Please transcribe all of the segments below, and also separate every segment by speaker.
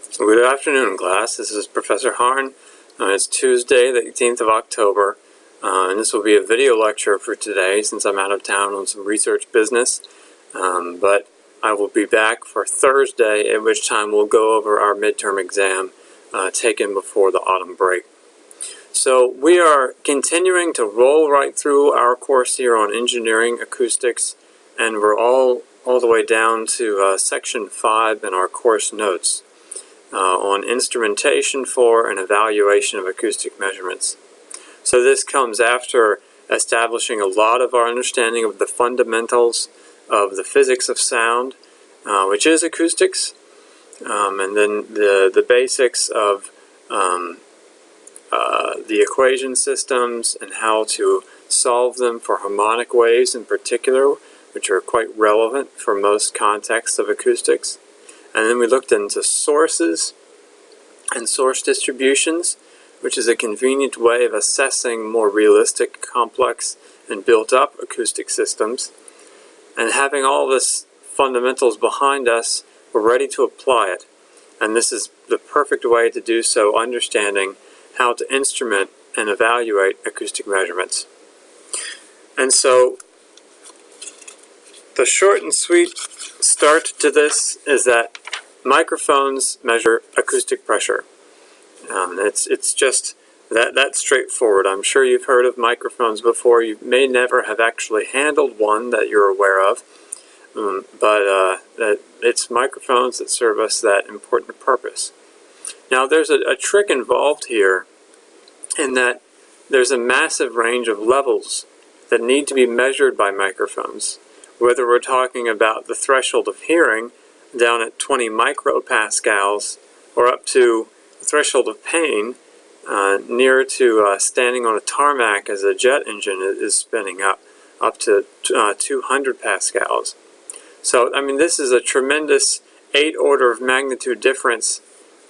Speaker 1: Good afternoon, class. This is Professor Harn. It's Tuesday, the 18th of October, and this will be a video lecture for today since I'm out of town on some research business. But I will be back for Thursday, at which time we'll go over our midterm exam taken before the autumn break. So we are continuing to roll right through our course here on engineering acoustics, and we're all the way down to section 5 in our course notes. On instrumentation for and evaluation of acoustic measurements. So this comes after establishing a lot of our understanding of the fundamentals of the physics of sound, which is acoustics, and then the basics of the equation systems and how to solve them for harmonic waves in particular, which are quite relevant for most contexts of acoustics. And then we looked into sources and source distributions, which is a convenient way of assessing more realistic, complex, and built-up acoustic systems. And having all this fundamentals behind us, we're ready to apply it. And this is the perfect way to do so, understanding how to instrument and evaluate acoustic measurements. And so, the short and sweet start to this is that microphones measure acoustic pressure. It's just that straightforward. I'm sure you've heard of microphones before. You may never have actually handled one that you're aware of, but it's microphones that serve us that important purpose. Now there's a trick involved here in that there's a massive range of levels that need to be measured by microphones. Whether we're talking about the threshold of hearing down at 20 micropascals or up to the threshold of pain near to standing on a tarmac as a jet engine is spinning up to 200 pascals. So, I mean, this is a tremendous 8 order of magnitude difference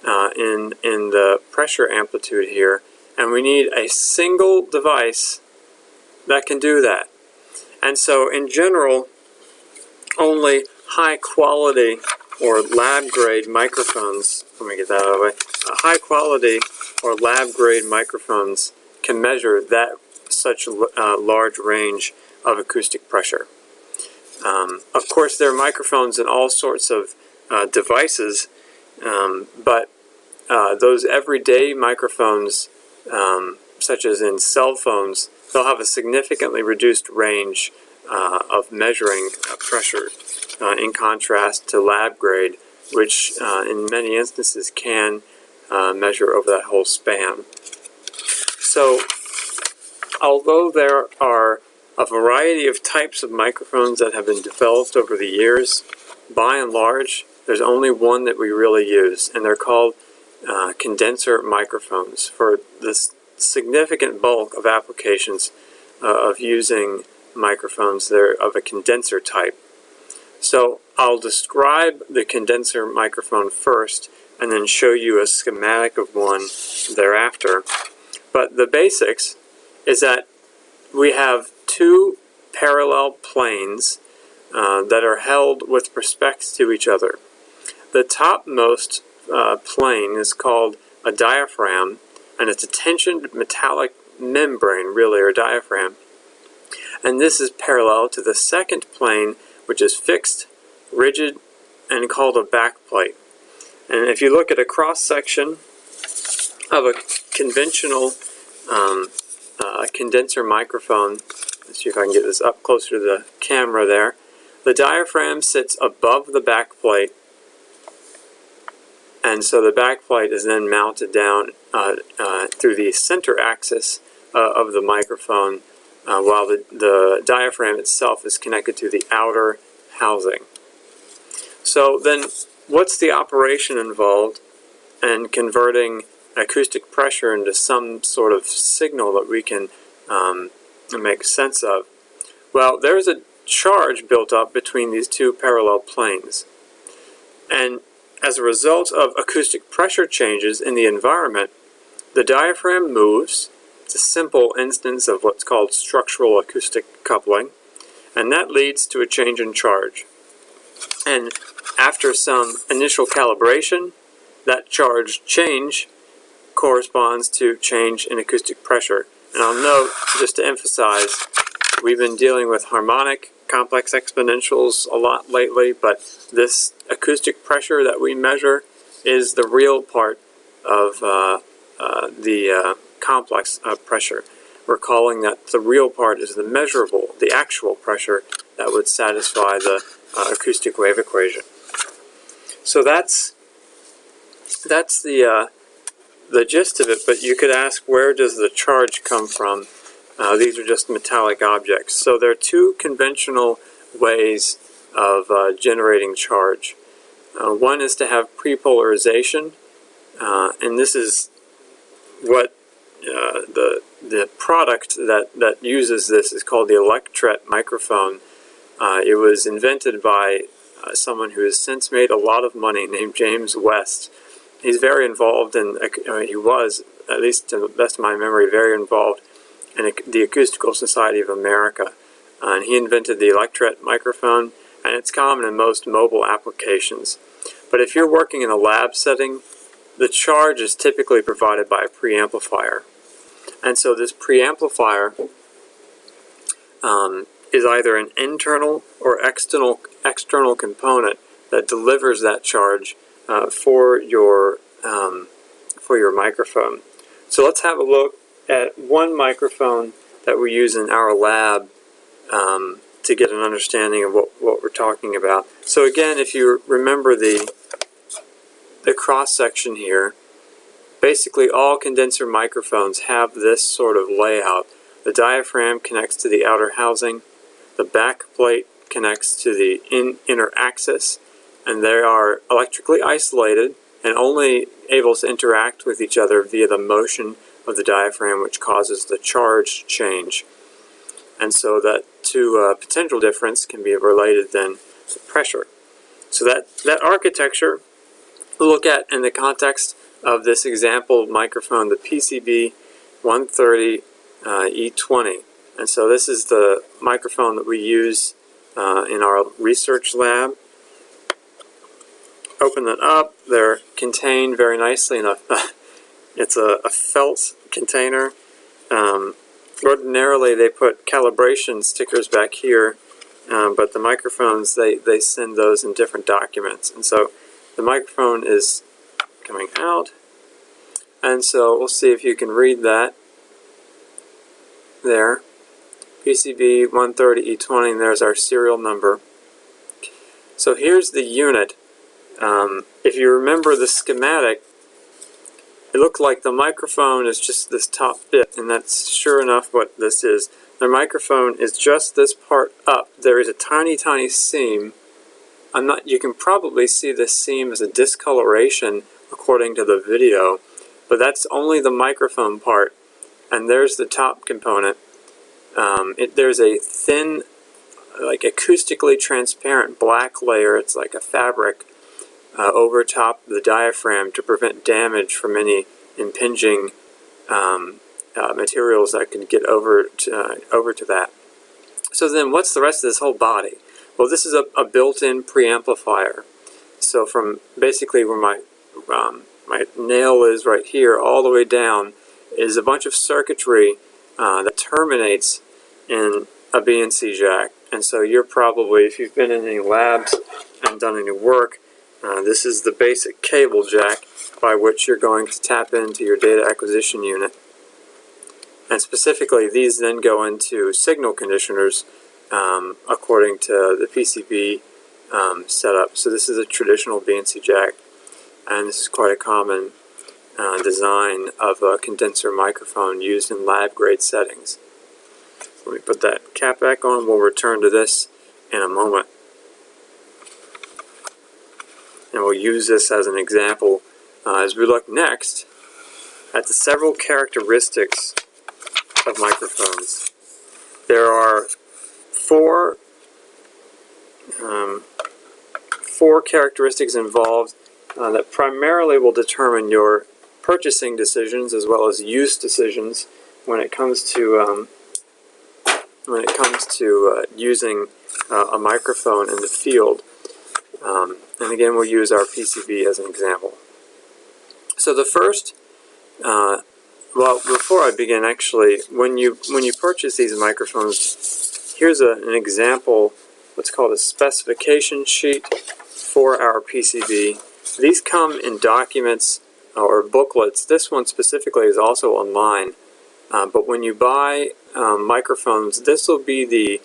Speaker 1: in the pressure amplitude here, and we need a single device that can do that. And so, in general, only high quality or lab grade microphones, let me get that out of the way, high quality or lab grade microphones can measure that such large range of acoustic pressure. Of course there are microphones in all sorts of devices, but those everyday microphones, such as in cell phones, they'll have a significantly reduced range of measuring pressure in contrast to lab grade, which in many instances can measure over that whole span. So although there are a variety of types of microphones that have been developed over the years, by and large there's only one that we really use, and they're called condenser microphones for this significant bulk of applications of using microphones. They're of a condenser type. So I'll describe the condenser microphone first and then show you a schematic of one thereafter. But the basics is that we have two parallel planes that are held with respect to each other. The topmost plane is called a diaphragm, and it's a tensioned metallic membrane, really, or diaphragm. And this is parallel to the second plane, which is fixed, rigid, and called a backplate. And if you look at a cross-section of a conventional condenser microphone, let's see if I can get this up closer to the camera there, the diaphragm sits above the backplate, and so the backplate is then mounted down through the center axis of the microphone, while the diaphragm itself is connected to the outer housing. So then, what's the operation involved in converting acoustic pressure into some sort of signal that we can make sense of? Well, there's a charge built up between these two parallel planes. And as a result of acoustic pressure changes in the environment, the diaphragm moves. It's a simple instance of what's called structural acoustic coupling, and that leads to a change in charge. And after some initial calibration, that charge change corresponds to change in acoustic pressure. And I'll note, just to emphasize, we've been dealing with harmonic complex exponentials a lot lately, but this acoustic pressure that we measure is the real part of the complex pressure. We're calling that the real part is the measurable, the actual pressure that would satisfy the acoustic wave equation. So that's the gist of it, but you could ask, where does the charge come from? These are just metallic objects. So there are two conventional ways of generating charge. One is to have prepolarization, and this is what the product that uses this is called the electret microphone. It was invented by someone who has since made a lot of money, named James West. He's very involved in, he was, at least to the best of my memory, very involved in the Acoustical Society of America. And he invented the electret microphone, and it's common in most mobile applications. But if you're working in a lab setting, the charge is typically provided by a preamplifier. And so this preamplifier is either an internal or external component that delivers that charge for your microphone. So let's have a look at one microphone that we use in our lab to get an understanding of what we're talking about. So again, if you remember the cross section here, basically all condenser microphones have this sort of layout. The diaphragm connects to the outer housing, the back plate connects to the inner axis, and they are electrically isolated and only able to interact with each other via the motion of the diaphragm, which causes the charge change. And so that to potential difference can be related then to pressure. So that architecture we'll look at in the context of this example microphone, the PCB 130 E20. And so this is the microphone that we use in our research lab. Open that up. They're contained very nicely in it's a felt container. Ordinarily they put calibration stickers back here, but the microphones, they send those in different documents. And so the microphone is coming out, and so we'll see if you can read that there. PCB 130 E20, and there's our serial number. So here's the unit. If you remember the schematic, it looked like the microphone is just this top bit, and that's sure enough what this is. The microphone is just this part up. There is a tiny, tiny seam. You can probably see this seam as a discoloration according to the video, but that's only the microphone part. And there's the top component. There's a thin, like acoustically transparent black layer. It's like a fabric over top of the diaphragm to prevent damage from any impinging materials that could get over to that. So then what's the rest of this whole body? Well, this is a built-in preamplifier. So from basically where my nail is right here all the way down is a bunch of circuitry that terminates in a BNC jack. And so you're probably, if you've been in any labs and done any work, this is the basic cable jack by which you're going to tap into your data acquisition unit. And specifically, these then go into signal conditioners according to the PCB setup. So this is a traditional BNC jack, and this is quite a common design of a condenser microphone used in lab-grade settings. So let me put that cap back on. We'll return to this in a moment. And we'll use this as an example as we look next at the several characteristics of microphones. There are four characteristics involved that primarily will determine your purchasing decisions as well as use decisions when it comes to using a microphone in the field. And again, we'll use our PCB as an example. So the first, well, before I begin, actually, when you purchase these microphones, here's an example, what's called a specification sheet for our PCB. These come in documents or booklets. This one specifically is also online. But when you buy microphones, this will be the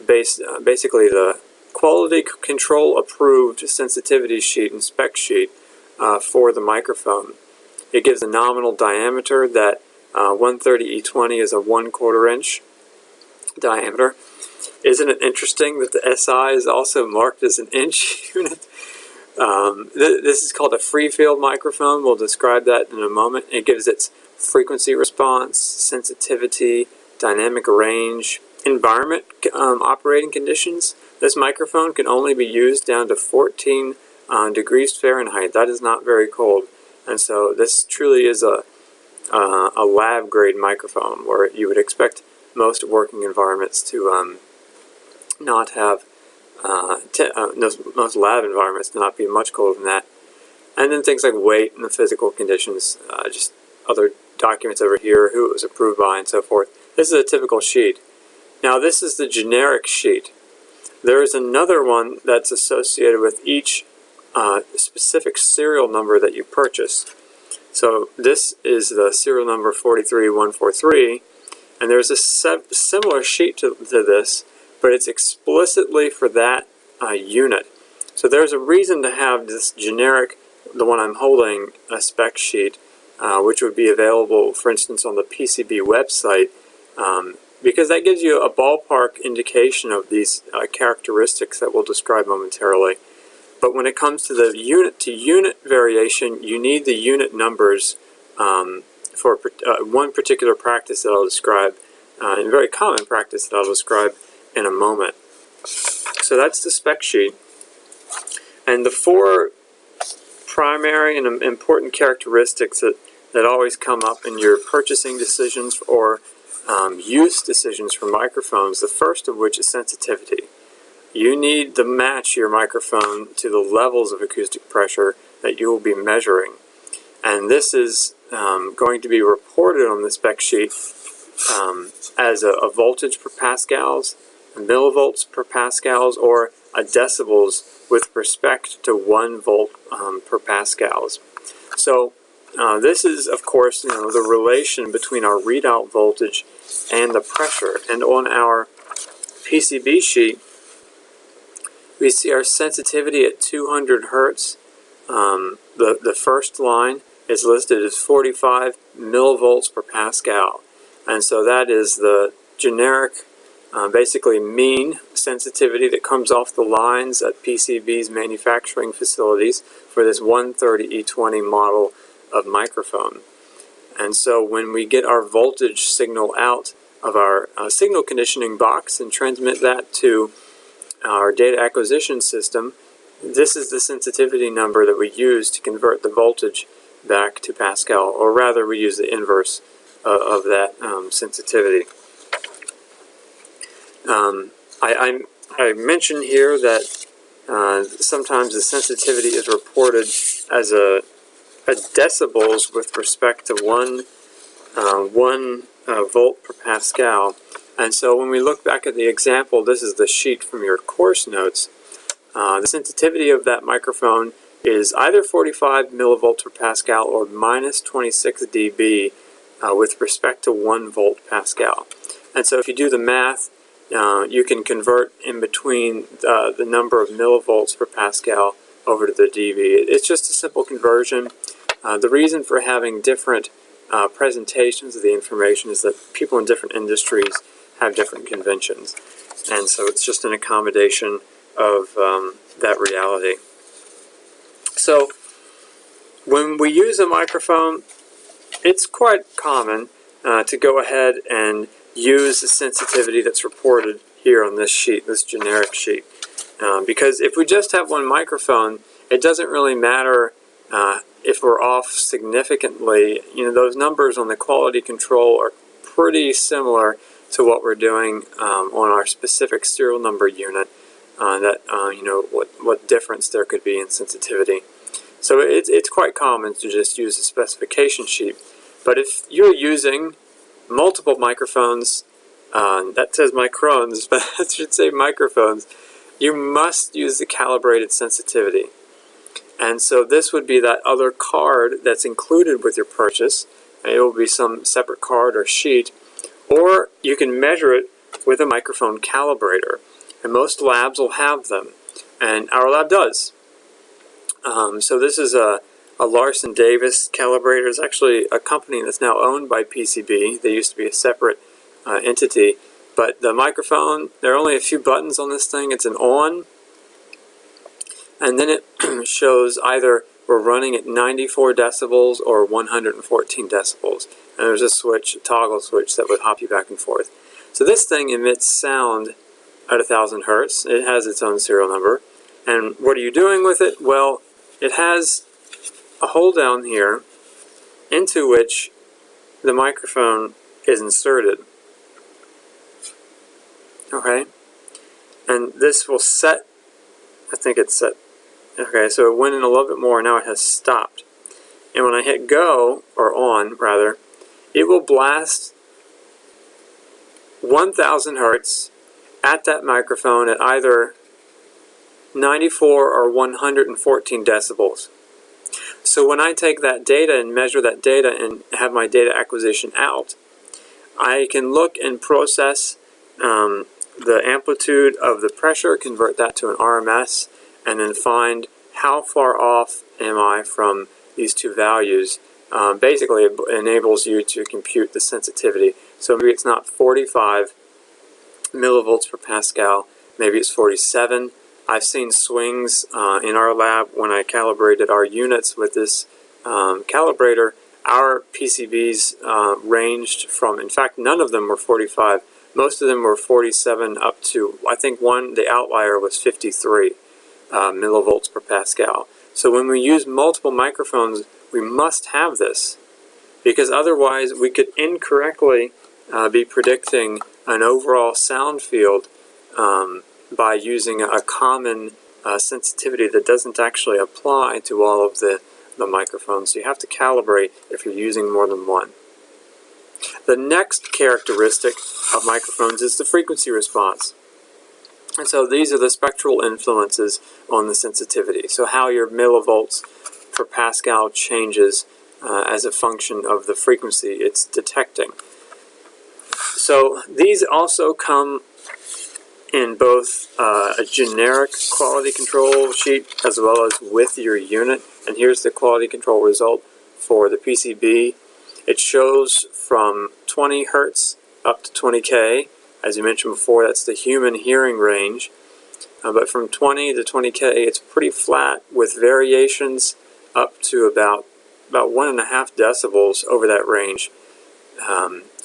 Speaker 1: basically the quality control approved sensitivity sheet and spec sheet for the microphone. It gives a nominal diameter that 130E20 is a 1/4 inch diameter. Isn't it interesting that the SI is also marked as an inch unit? This is called a free field microphone. We'll describe that in a moment. It gives its frequency response, sensitivity, dynamic range, environment operating conditions. This microphone can only be used down to 14 degrees Fahrenheit. That is not very cold. And so this truly is a lab grade microphone where you would expect most working environments to not have, most lab environments to not be much colder than that. And then things like weight and the physical conditions, just other documents over here, who it was approved by, and so forth. This is a typical sheet. Now this is the generic sheet. There is another one that's associated with each specific serial number that you purchase. So this is the serial number 43143, and there's a similar sheet to this, but it's explicitly for that unit. So there's a reason to have this generic, the one I'm holding, a spec sheet, which would be available, for instance, on the PCB website, because that gives you a ballpark indication of these characteristics that we'll describe momentarily. But when it comes to the unit-to-unit variation, you need the unit numbers for one particular practice that I'll describe, and very common practice that I'll describe in a moment. So that's the spec sheet. And the four primary and important characteristics that always come up in your purchasing decisions or use decisions for microphones, the first of which is sensitivity. You need to match your microphone to the levels of acoustic pressure that you will be measuring. And this is going to be reported on the spec sheet as a voltage per pascals, millivolts per pascals, or a decibels with respect to 1 volt per pascals. So this is, of course, the relation between our readout voltage and the pressure. And on our PCB sheet, we see our sensitivity at 200 hertz. The first line is listed as 45 millivolts per pascal. And so that is the generic, basically mean sensitivity that comes off the lines at PCB's manufacturing facilities for this 130E20 model of microphone. And so when we get our voltage signal out of our signal conditioning box and transmit that to our data acquisition system, this is the sensitivity number that we use to convert the voltage back to Pascal, or rather we use the inverse of that sensitivity. I mentioned here that sometimes the sensitivity is reported as a decibels with respect to 1 volt per Pascal. And so when we look back at the example, this is the sheet from your course notes. The sensitivity of that microphone is either 45 millivolts per Pascal or minus 26 dB with respect to 1 volt Pascal. And so if you do the math, you can convert in between the number of millivolts per Pascal over to the dB. It's just a simple conversion. The reason for having different presentations of the information is that people in different industries have different conventions, and so it's just an accommodation of that reality. So when we use a microphone, it's quite common to go ahead and use the sensitivity that's reported here on this sheet, this generic sheet, because if we just have one microphone, it doesn't really matter if we're off significantly. Those numbers on the quality control are pretty similar to what we're doing on our specific serial number unit, what difference there could be in sensitivity. So it's quite common to just use a specification sheet. But if you're using multiple microphones, that says microns, but it should say microphones, you must use the calibrated sensitivity. And so this would be that other card that's included with your purchase. And it will be some separate card or sheet. Or you can measure it with a microphone calibrator. And most labs will have them. And our lab does. So this is a Larson Davis calibrator. It's actually a company that's now owned by PCB. They used to be a separate entity. But the microphone, there are only a few buttons on this thing. It's an on. And then it shows either we're running at 94 decibels or 114 decibels. And there's a switch, a toggle switch that would hop you back and forth. So this thing emits sound at 1000 hertz. It has its own serial number. And what are you doing with it? Well, it has a hole down here into which the microphone is inserted. Okay? And this will set, I think it's set. Okay, so it went in a little bit more, now it has stopped. And when I hit go, or on rather, it will blast 1000 hertz at that microphone at either 94 or 114 decibels. So when I take that data and measure that data and have my data acquisition out, I can look and process the amplitude of the pressure, convert that to an RMS, and then find how far off am I from these two values. Basically, it enables you to compute the sensitivity. So maybe it's not 45 millivolts per Pascal, maybe it's 47. I've seen swings in our lab when I calibrated our units with this calibrator. Our PCBs ranged from, in fact, none of them were 45. Most of them were 47 up to, I think the outlier was 53 millivolts per Pascal. So when we use multiple microphones, we must have this, because otherwise we could incorrectly be predicting an overall sound field by using a common sensitivity that doesn't actually apply to all of the microphones. So you have to calibrate if you're using more than one. The next characteristic of microphones is the frequency response. And so these are the spectral influences on the sensitivity. So how your millivolts per Pascal changes as a function of the frequency it's detecting. So these also come in both a generic quality control sheet as well as with your unit. And here's the quality control result for the PCB. It shows from 20 hertz up to 20K. As you mentioned before, that's the human hearing range. But from 20 to 20K, it's pretty flat with variations up to about 1.5 decibels over that range.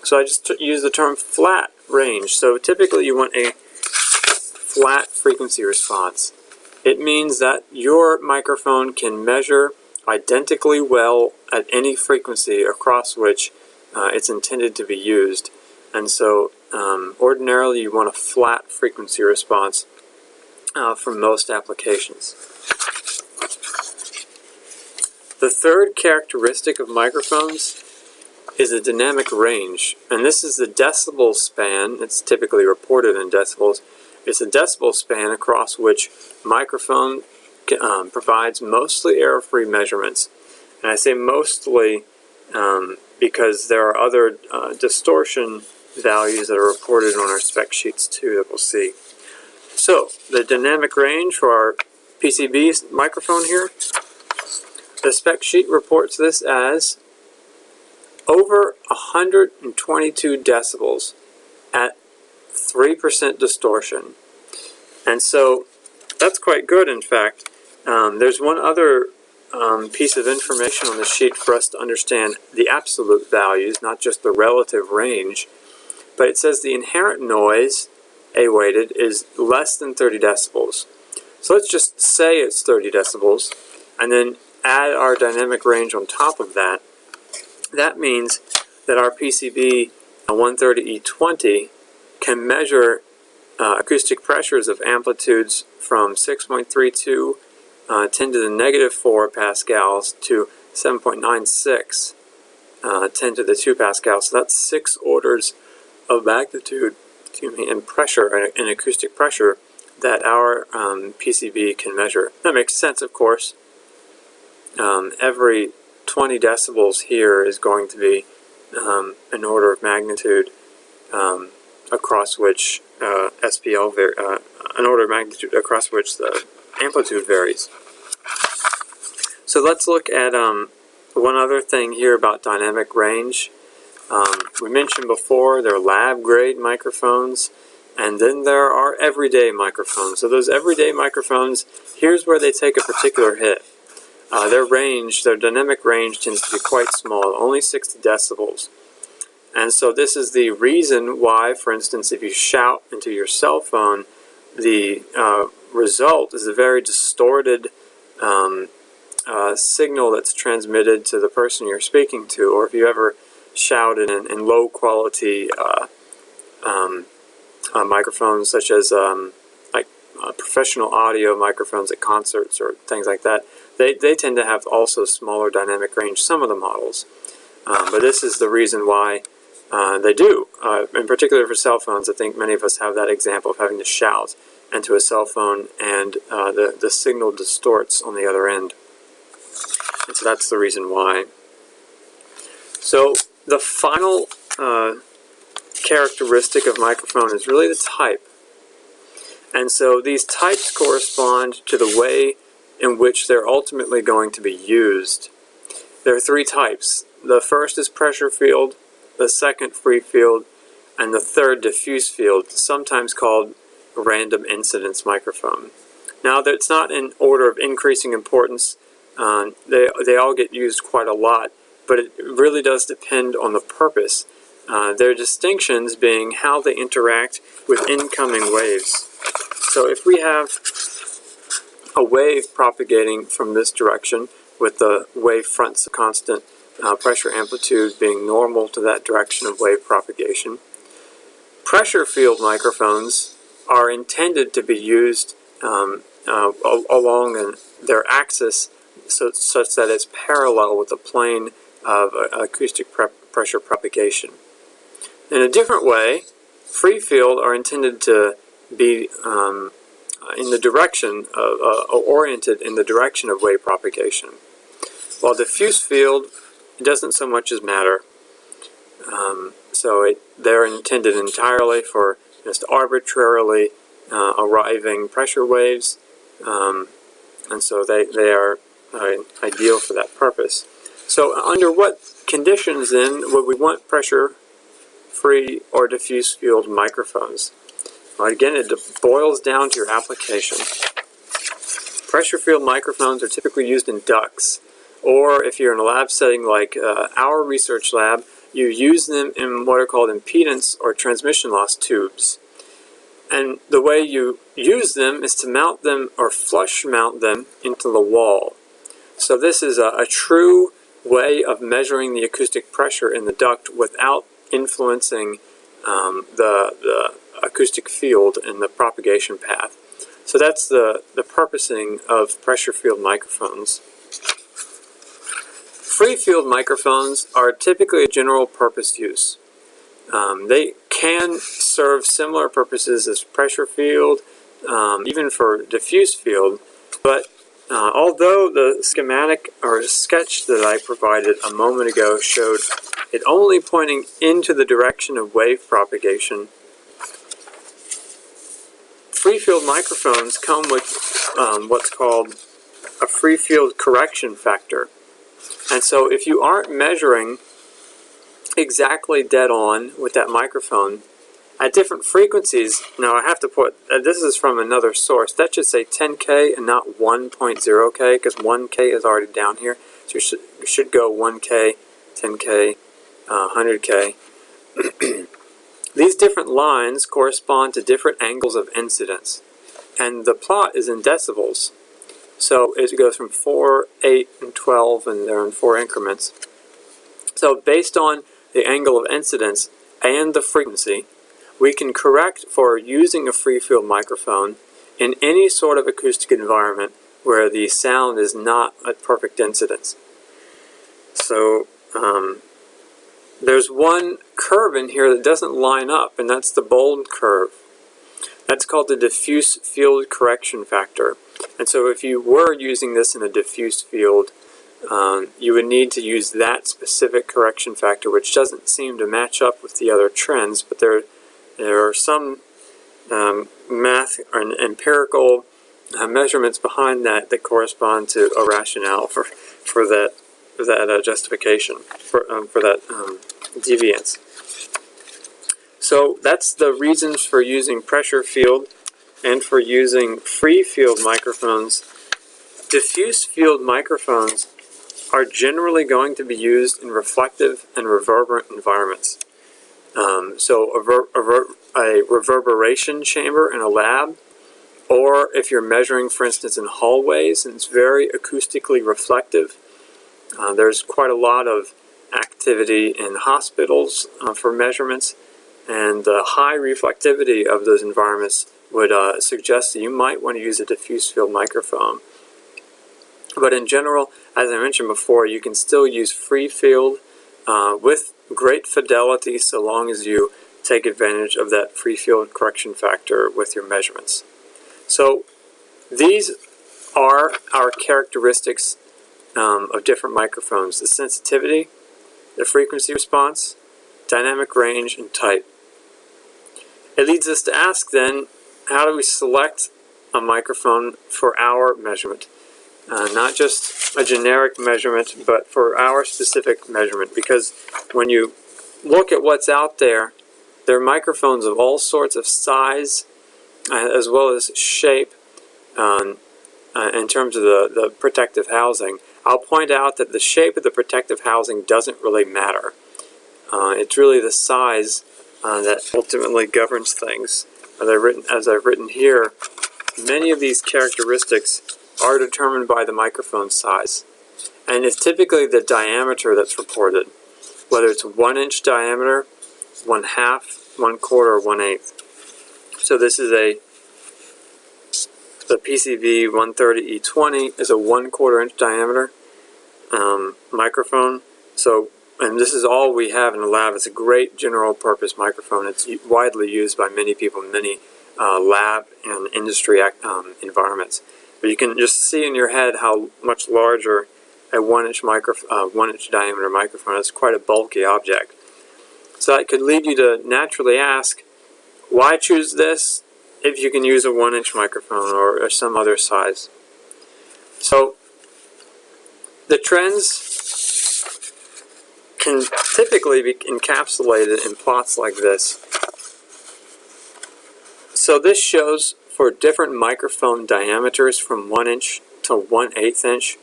Speaker 1: So I just use the term flat range. So typically you want a flat frequency response. It means that your microphone can measure identically well at any frequency across which it's intended to be used. And so ordinarily you want a flat frequency response for most applications. The third characteristic of microphones is a dynamic range, and this is the decibel span. It's typically reported in decibels. It's a decibel span across which microphone provides mostly error-free measurements. And I say mostly because there are other distortion values that are reported on our spec sheets too that we'll see. So the dynamic range for our PCB microphone here, the spec sheet reports this as over 122 decibels at 3% distortion. And so that's quite good, in fact. There's one other piece of information on the sheet for us to understand the absolute values, not just the relative range. But it says the inherent noise, A-weighted, is less than 30 decibels. So let's just say it's 30 decibels, and then add our dynamic range on top of that. That means that our PCB 130E20 can measure acoustic pressures of amplitudes from 6.32 10 to the negative 4 pascals to 7.96 10 to the 2 pascals. So that's 6 orders of magnitude, in pressure, in acoustic pressure, that our PCB can measure. That makes sense, of course. Every 20 decibels here is going to be an order of magnitude across which an order of magnitude across which the amplitude varies. So let's look at one other thing here about dynamic range. We mentioned before there are lab-grade microphones, and then there are everyday microphones. So those everyday microphones, here's where they take a particular hit. Their dynamic range tends to be quite small, only 60 decibels. And so this is the reason why, for instance, if you shout into your cell phone, the result is a very distorted signal that's transmitted to the person you're speaking to. Or if you ever shout in low quality microphones, such as professional audio microphones at concerts or things like that, they tend to have also smaller dynamic range, some of the models. But this is the reason why they do. In particular for cell phones, I think many of us have that example of having to shout into a cell phone and the signal distorts on the other end. And so that's the reason why. So the final characteristic of microphone is really the type. And so these types correspond to the way in which they're ultimately going to be used. There are 3 types. The first is pressure field, the second free field, and the third diffuse field, sometimes called random incidence microphone. Now, it's not in order of increasing importance. They all get used quite a lot, but it really does depend on the purpose. Their distinctions being how they interact with incoming waves. So if we have a wave propagating from this direction with the wave front's constant pressure amplitude being normal to that direction of wave propagation, pressure field microphones are intended to be used along their axis such that it's parallel with the plane of acoustic pressure propagation. In a different way, free field are intended to be in the direction oriented in the direction of wave propagation, while diffuse field doesn't so much as matter. They're intended entirely for just arbitrarily arriving pressure waves, and so they are ideal for that purpose. So under what conditions then would we want pressure-free or diffuse field microphones? Well, again, it boils down to your application. Pressure field microphones are typically used in ducts, or if you're in a lab setting like our research lab, you use them in what are called impedance or transmission loss tubes. And the way you use them is to mount them or flush mount them into the wall. So this is a true way of measuring the acoustic pressure in the duct without influencing the acoustic field and the propagation path. So that's the purposing of pressure field microphones. Free field microphones are typically a general purpose use. They can serve similar purposes as pressure field, even for diffuse field, but although the schematic or sketch that I provided a moment ago showed it only pointing into the direction of wave propagation, free field microphones come with what's called a free field correction factor. And so if you aren't measuring exactly dead on with that microphone at different frequencies, now I have to put, this is from another source, that should say 10K and not 1.0K, because 1K is already down here. So you should go 1K, 10K, 100K. These different lines correspond to different angles of incidence, and the plot is in decibels. So it goes from 4, 8, and 12, and they're in 4 increments. So based on the angle of incidence and the frequency, we can correct for using a free field microphone in any sort of acoustic environment where the sound is not at perfect incidence. So there's one curve in here that doesn't line up, and that's the bold curve. That's called the diffuse field correction factor. And so if you were using this in a diffuse field, you would need to use that specific correction factor, which doesn't seem to match up with the other trends, but there are some math and empirical measurements behind that correspond to a rationale for that justification, for that deviance. So that's the reasons for using pressure field and for using free field microphones. Diffuse field microphones are generally going to be used in reflective and reverberant environments. So a reverberation chamber in a lab, or if you're measuring, for instance, in hallways, and it's very acoustically reflective. There's quite a lot of activity in hospitals for measurements, and the high reflectivity of those environments would suggest that you might want to use a diffuse field microphone. But in general, as I mentioned before, you can still use free field with great fidelity, so long as you take advantage of that free field correction factor with your measurements. So these are our characteristics of different microphones: the sensitivity, the frequency response, dynamic range, and type. It leads us to ask then, how do we select a microphone for our measurement? Not just a generic measurement, but for our specific measurement, because when you look at what's out there, there are microphones of all sorts of size as well as shape in terms of the protective housing. I'll point out that the shape of the protective housing doesn't really matter. It's really the size that ultimately governs things. As I've written here, many of these characteristics are determined by the microphone size. And it's typically the diameter that's reported, whether it's 1 inch diameter, 1/2, 1/4, or 1/8. So this is the PCV 130E20 is a 1/4 inch diameter microphone. And this is all we have in the lab. It's a great general purpose microphone. It's widely used by many people in many lab and industry environments. But you can just see in your head how much larger a 1 inch diameter microphone is. Quite a bulky object. So that could lead you to naturally ask, why choose this if you can use a 1 inch microphone or some other size? So the trends can typically be encapsulated in plots like this. So this shows for different microphone diameters from 1 inch to 1/8 inch,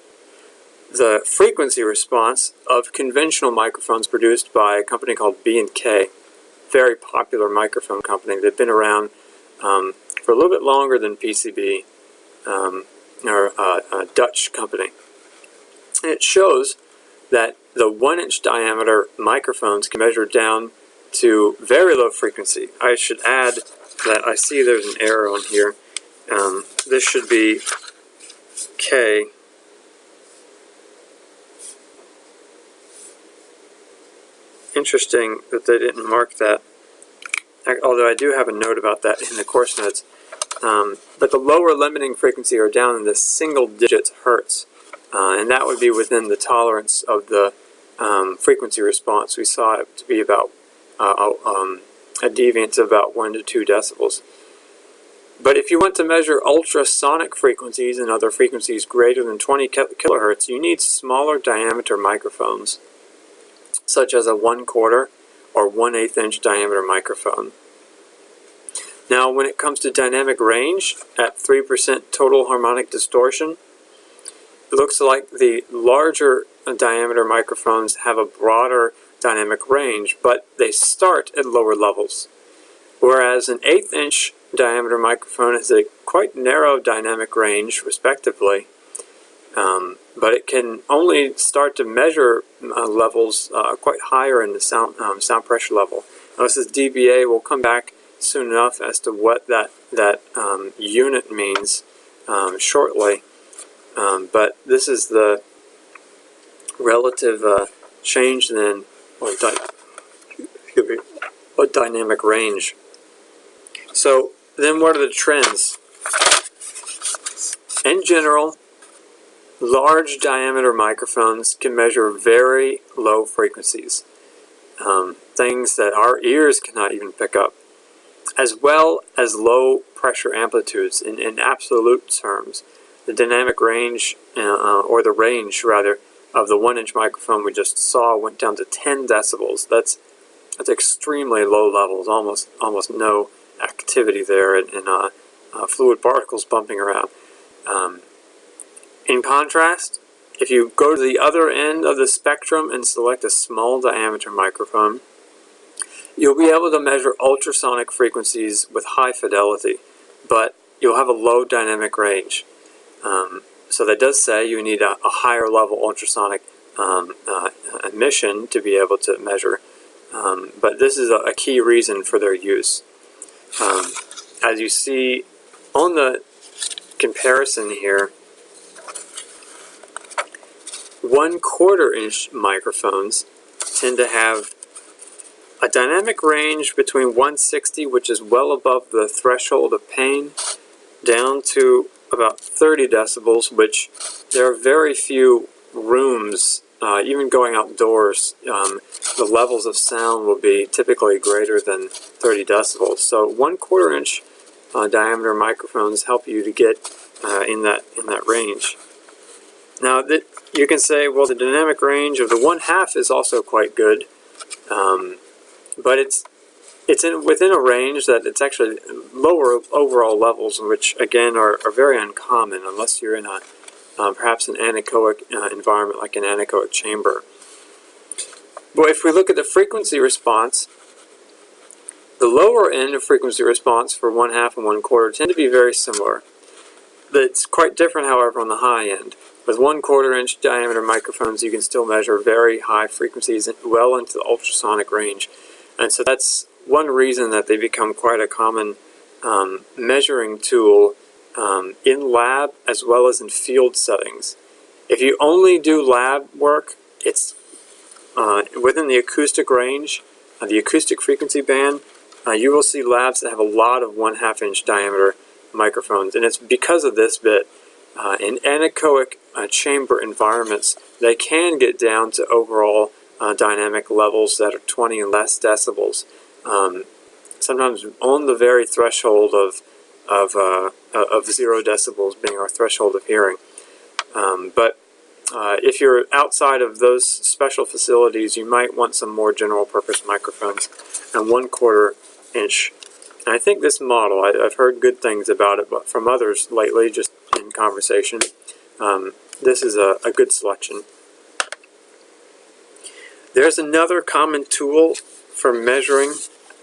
Speaker 1: the frequency response of conventional microphones produced by a company called B&K, very popular microphone company. They've been around for a little bit longer than PCB, or a Dutch company. And it shows that the 1 inch diameter microphones can measure down to very low frequency. I should add that I see there's an arrow on here. This should be K. Interesting that they didn't mark that, although I do have a note about that in the course notes. But the lower limiting frequency are down in the single digits hertz, and that would be within the tolerance of the frequency response. We saw it to be about a deviance of about 1 to 2 decibels. But if you want to measure ultrasonic frequencies and other frequencies greater than 20 kilohertz, you need smaller diameter microphones, such as a 1/4 or 1/8 inch diameter microphone. Now, when it comes to dynamic range at 3% total harmonic distortion, it looks like the larger diameter microphones have a broader dynamic range, but they start at lower levels. Whereas an 1/8 inch diameter microphone has a quite narrow dynamic range, respectively, but it can only start to measure levels quite higher in the sound pressure level. Now, this is dBA. We'll come back soon enough as to what that unit means shortly. but this is the relative change then, or dynamic range. So then what are the trends? In general, large diameter microphones can measure very low frequencies, things that our ears cannot even pick up, as well as low pressure amplitudes. In absolute terms, the dynamic range, or the range rather, of the 1-inch microphone we just saw went down to 10 decibels. That's extremely low levels, almost no activity there, and fluid particles bumping around. In contrast, if you go to the other end of the spectrum and select a small diameter microphone, you'll be able to measure ultrasonic frequencies with high fidelity, but you'll have a low dynamic range. So that does say you need a higher level ultrasonic emission to be able to measure, but this is a key reason for their use. As you see on the comparison here, 1/4 inch microphones tend to have a dynamic range between 160, which is well above the threshold of pain, down to about 30 decibels, which there are very few rooms, even going outdoors, the levels of sound will be typically greater than 30 decibels. So 1/4 inch diameter microphones help you to get in that range. Now you can say, well, the dynamic range of the 1/2 is also quite good, but it's within a range that it's actually lower overall levels, which again are very uncommon unless you're in a perhaps an anechoic environment like an anechoic chamber. But if we look at the frequency response, the lower end of frequency response for 1/2 and 1/4 tend to be very similar. It's quite different, however, on the high end. With 1/4 inch diameter microphones, you can still measure very high frequencies well into the ultrasonic range. And so that's one reason that they become quite a common measuring tool in lab as well as in field settings. If you only do lab work, it's within the acoustic range, the acoustic frequency band, you will see labs that have a lot of 1/2 inch diameter microphones. And it's because of this bit. In anechoic chamber environments, they can get down to overall dynamic levels that are 20 and less decibels, sometimes on the very threshold of 0 decibels being our threshold of hearing. But if you're outside of those special facilities, you might want some more general purpose microphones, and 1/4 inch. And I think this model, I've heard good things about it, but from others lately, just in conversation, this is a good selection. There's another common tool for measuring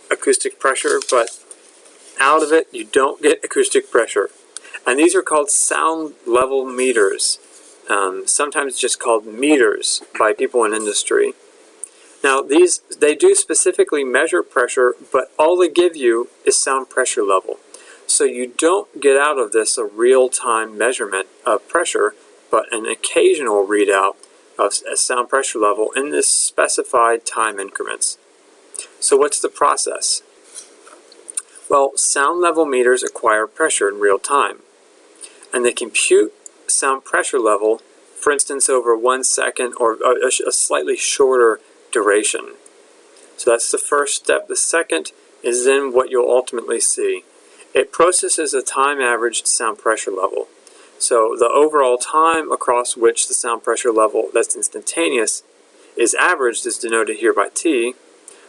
Speaker 1: acoustic pressure, but out of it you don't get acoustic pressure. And these are called sound level meters, sometimes just called meters by people in industry. Now they do specifically measure pressure, but all they give you is sound pressure level. So you don't get out of this a real-time measurement of pressure, but an occasional readout of a sound pressure level in this specified time increments. So what's the process? Well, sound level meters acquire pressure in real time, and they compute sound pressure level, for instance, over 1 second or a slightly shorter duration. So that's the first step. The second is then what you'll ultimately see. It processes a time-averaged sound pressure level. So the overall time across which the sound pressure level that's instantaneous is averaged is denoted here by T.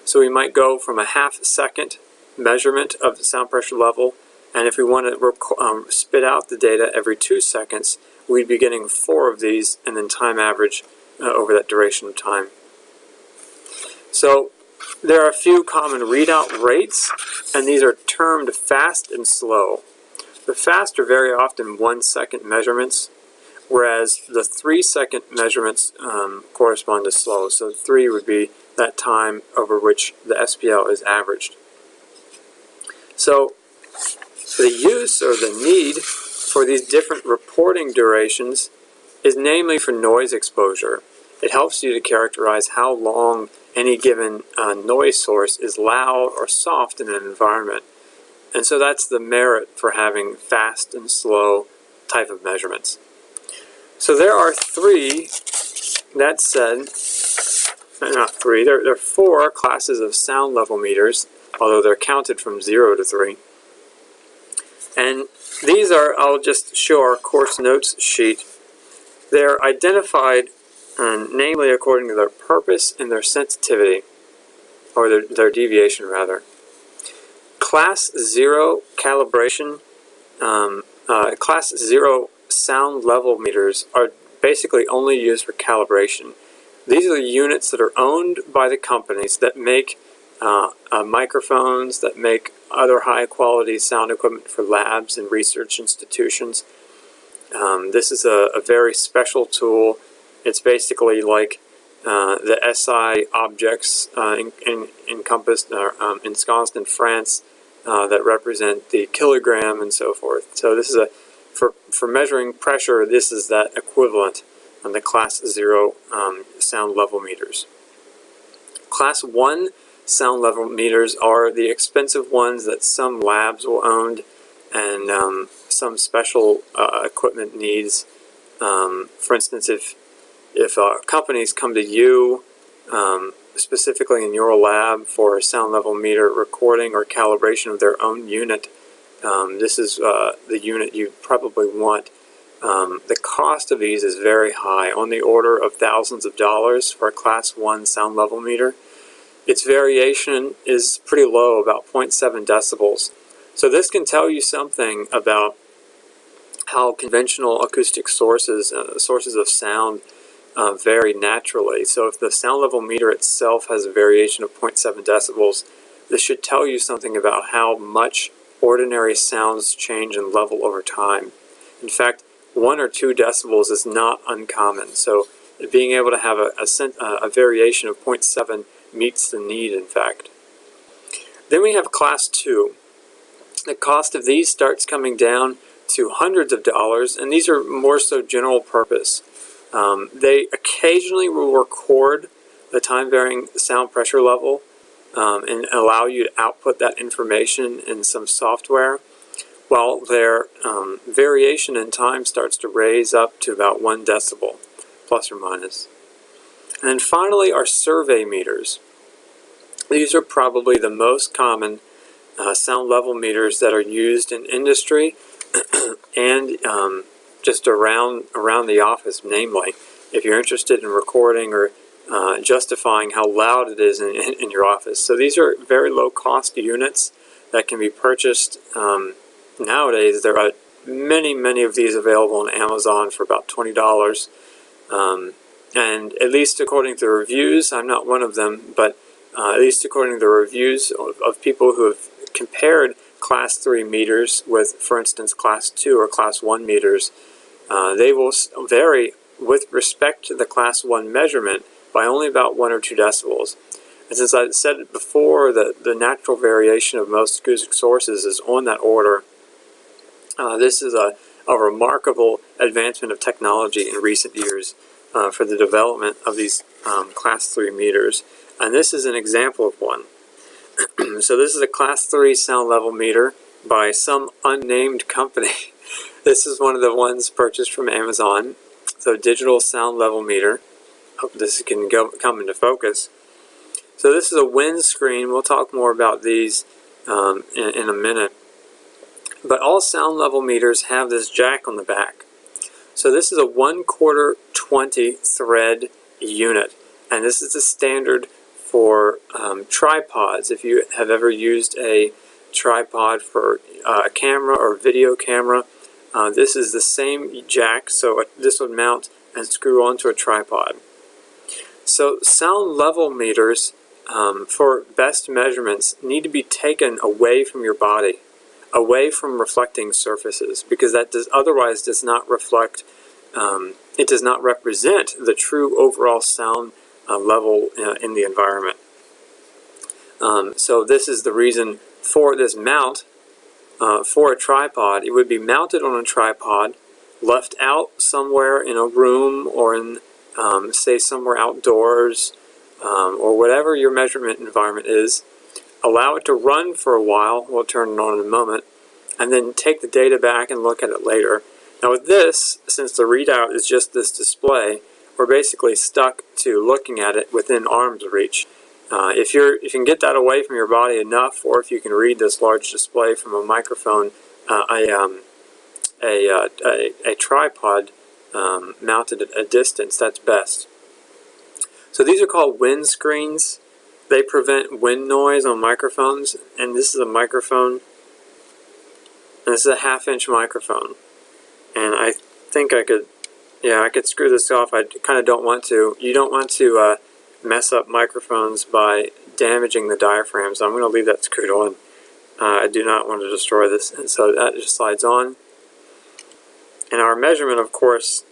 Speaker 1: So we might go from a 1/2 second measurement of the sound pressure level, and if we want to spit out the data every 2 seconds, we'd be getting 4 of these and then time average over that duration of time. So there are a few common readout rates, and these are termed fast and slow. The fast are very often 1 second measurements, whereas the 3 second measurements correspond to slow. So 3 would be that time over which the SPL is averaged. So the use or the need for these different reporting durations is namely for noise exposure. It helps you to characterize how long any given noise source is loud or soft in an environment. And so that's the merit for having fast and slow type of measurements. So there are three, that said, not three, there are four classes of sound level meters, although they're counted from 0 to 3. And these are, I'll just show our course notes sheet. They're identified, namely according to their purpose and their sensitivity, or their deviation rather. Class 0 calibration, Class 0 sound level meters are basically only used for calibration. These are the units that are owned by the companies that make microphones, that make other high-quality sound equipment for labs and research institutions. This is a very special tool. It's basically like the SI objects ensconced in France that represent the kilogram and so forth. So this is for measuring pressure, this is that equivalent on the Class 0 sound level meters. Class 1 sound level meters are the expensive ones that some labs will own and some special equipment needs. For instance, if companies come to you specifically in your lab for a sound level meter recording or calibration of their own unit, this is the unit you probably want. The cost of these is very high, on the order of thousands of dollars for a Class 1 sound level meter. Its variation is pretty low, about 0.7 decibels. So this can tell you something about how conventional acoustic sources of sound vary naturally. So if the sound level meter itself has a variation of 0.7 decibels, this should tell you something about how much ordinary sounds change in level over time. In fact, 1 or 2 decibels is not uncommon. So being able to have a variation of 0.7 meets the need, in fact. Then we have Class 2. The cost of these starts coming down to hundreds of dollars, and these are more so general purpose. They occasionally will record the time-varying sound pressure level and allow you to output that information in some software, while their variation in time starts to raise up to about 1 decibel, plus or minus. And then finally are survey meters. These are probably the most common sound level meters that are used in industry and just around the office, namely, if you're interested in recording or justifying how loud it is in your office. So these are very low cost units that can be purchased. Nowadays there are many of these available on Amazon for about $20. And at least according to the reviews, I'm not one of them, but at least according to the reviews of people who have compared Class 3 meters with, for instance, Class 2 or Class 1 meters, they will vary with respect to the Class 1 measurement by only about 1 or 2 decibels. And since I said it before, the natural variation of most acoustic sources is on that order, this is a remarkable advancement of technology in recent years for the development of these Class 3 meters. And this is an example of one. So this is a Class 3 sound level meter by some unnamed company. This is one of the ones purchased from Amazon. So digital sound level meter. Hope this can come into focus. So this is a windscreen. We'll talk more about these in a minute. But all sound level meters have this jack on the back. So this is a 1/4 20 thread unit. And this is the standard for tripods. If you have ever used a tripod for a camera or video camera, this is the same jack, so this would mount and screw onto a tripod. So sound level meters for best measurements need to be taken away from your body, away from reflecting surfaces, because that otherwise does not reflect, it does not represent the true overall sound level in the environment. So this is the reason for this mount for a tripod. It would be mounted on a tripod left out somewhere in a room or in, say, somewhere outdoors, or whatever your measurement environment is. Allow it to run for a while, we'll turn it on in a moment, and then take the data back and look at it later. Now with this, since the readout is just this display, we're basically stuck to looking at it within arm's reach. If you can get that away from your body enough, or if you can read this large display from a microphone, a tripod mounted at a distance, that's best. So these are called wind screens. They prevent wind noise on microphones, and this is a microphone, and this is a 1/2-inch microphone. And I think I could screw this off. I kind of don't want to. You don't want to mess up microphones by damaging the diaphragm, so I'm going to leave that screwed on. I do not want to destroy this, and so that just slides on. And our measurement, of course,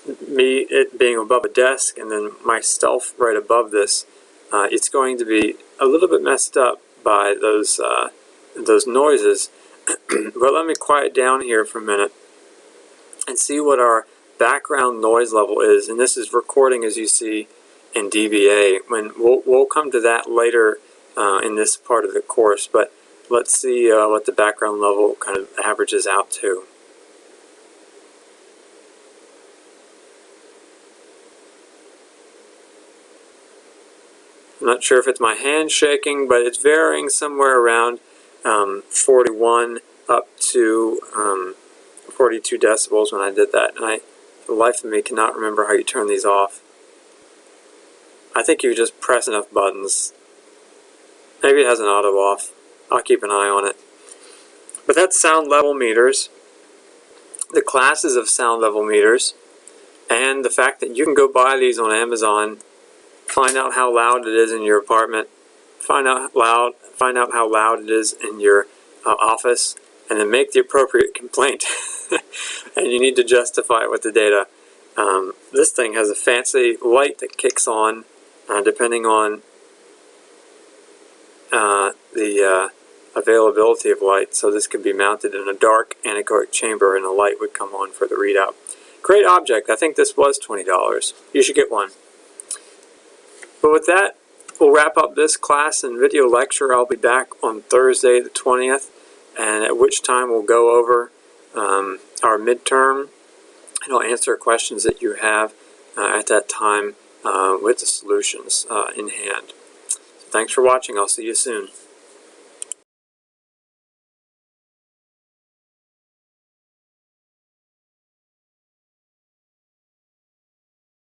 Speaker 1: it being above a desk and then myself right above this, it's going to be a little bit messed up by those noises. But let me quiet down here for a minute and see what our background noise level is. And this is recording, as you see, in dBA. We'll come to that later in this part of the course, but let's see what the background level kind of averages out to. I'm not sure if it's my hand shaking, but it's varying somewhere around 41 up to 42 decibels when I did that. And for the life of me, cannot remember how you turn these off. I think you just press enough buttons. Maybe it has an auto off. I'll keep an eye on it. But that's sound level meters, the classes of sound level meters, and the fact that you can go buy these on Amazon. Find out how loud it is in your apartment. Find out how loud it is in your office, and then make the appropriate complaint. And you need to justify it with the data. This thing has a fancy light that kicks on depending on the availability of light. So this could be mounted in a dark anechoic chamber, and a light would come on for the readout. Great object. I think this was $20. You should get one. But with that, we'll wrap up this class and video lecture. I'll be back on Thursday the 20th, and at which time we'll go over our midterm, and I'll answer questions that you have at that time with the solutions in hand. So thanks for watching. I'll see you soon.